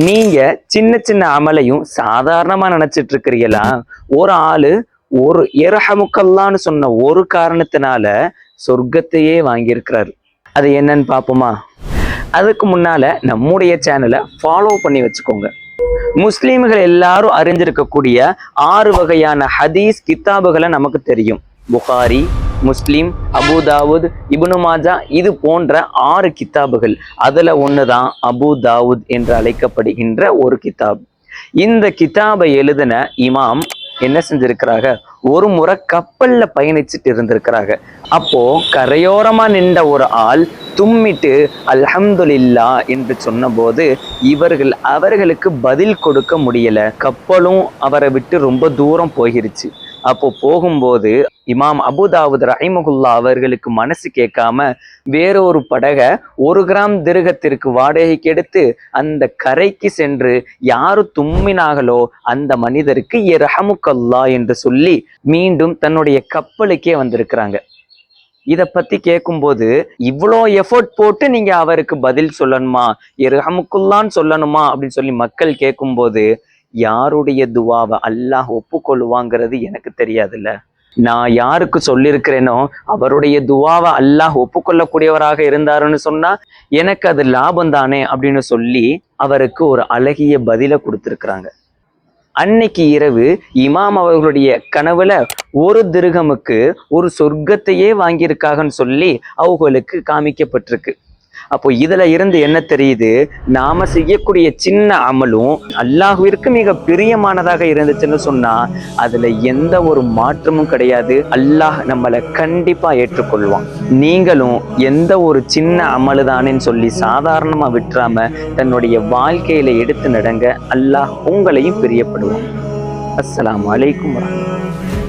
நீங்க சின்ன சின்ன அமலையும் சாதாரணமா நினைச்சிட்டு இருக்கிறீங்களா? ஒரு ஆளு ஒரு இரஹமுக்கல்லான்னு சொன்ன ஒரு காரணத்தினால சொர்க்கத்தையே வாங்கியிருக்கிறாரு. அது என்னன்னு பார்ப்போமா? அதுக்கு முன்னால நம்முடைய சேனலை ஃபாலோ பண்ணி வச்சுக்கோங்க. முஸ்லிம்கள் எல்லாரும் அறிஞ்சிருக்கக்கூடிய 6 வகையான ஹதீஸ் கித்தாபுகளை நமக்கு தெரியும். புகாரி, முஸ்லிம், அபு தாவூத், இப்னு மாஜா, இது போன்ற 6 கித்தாபுகள். அதுல ஒண்ணுதான் அபு தாவூத் என்று அழைக்கப்படுகின்ற ஒரு கித்தாப். இந்த கித்தாபை எழுதின இமாம் என்ன செஞ்சிருக்கிறாங்க? ஒரு முறை கப்பல்ல பயணிச்சுட்டு இருந்திருக்கிறாங்க. அப்போ கரையோரமா நின்ற ஒரு ஆள் தும்மிட்டு அல்ஹம்துலில்லா என்று சொன்ன போது அவர்களுக்கு பதில் கொடுக்க முடியல. கப்பலும் அவரை விட்டு ரொம்ப தூரம் போயிருச்சு. அப்போ போகும்போது இமாம் அபு தாவூத் ரஹிமஹுல்லா அவர்களுக்கு மனசு கேட்காம வேறொரு படகை 1 கிராம் திர்ஹத்திற்கு வாடகைக்கு எடுத்து அந்த கரைக்கு சென்று யாரு தும்மினாகளோ அந்த மனிதருக்கு இரஹமுக்கல்லா என்று சொல்லி மீண்டும் தன்னுடைய கப்பலுக்கே வந்திருக்கிறாங்க. இத பத்தி கேட்கும்போது, இவ்வளோ எஃபோர்ட் போட்டு நீங்க அவருக்கு பதில் சொல்லணுமா, இரஹமுக்குல்லான்னு சொல்லணுமா அப்படின்னு சொல்லி மக்கள் கேட்கும்போது, யாருடைய துவாவை அல்லாஹ் ஒப்புக்கொள்வாங்கிறது எனக்கு தெரியாதுல்ல. நான் யாருக்கு சொல்லியிருக்கிறேனோ அவருடைய துவாவை அல்லாஹ் ஒப்புக்கொள்ளக்கூடியவராக இருந்தாருன்னு சொன்னா எனக்கு அது லாபம் தானே அப்படின்னு சொல்லி அவருக்கு ஒரு அழகிய பதிலை கொடுத்திருக்கிறாங்க. அன்னைக்கு இரவு இமாம் அவர்களுடைய கனவுல 1 திர்ஹமுக்கு ஒரு சொர்க்கத்தையே வாங்கியிருக்காங்கன்னு சொல்லி அவங்களுக்கு காமிக்கப்பட்டிருக்கு. அப்போ இதுல இருந்து என்ன தெரியுது? நாம செய்யக்கூடிய சின்ன அமலும் அல்லாஹ்விற்கு மிக பிரியமானதாக இருந்துச்சுன்னு சொன்னா அதுல எந்த ஒரு மாற்றமும் கிடையாது. அல்லாஹ் நம்மளை கண்டிப்பா ஏற்றுக்கொள்வான். நீங்களும் எந்த ஒரு சின்ன அமலுதானேன்னு சொல்லி சாதாரணமா விட்டுறாம தன்னுடைய வாழ்க்கையில எடுத்து நடங்க. அல்லாஹ் உங்களையும் பிரியப்படுவான். அஸ்ஸலாமு அலைக்கும் வரஹ்மத்துல்லாஹி.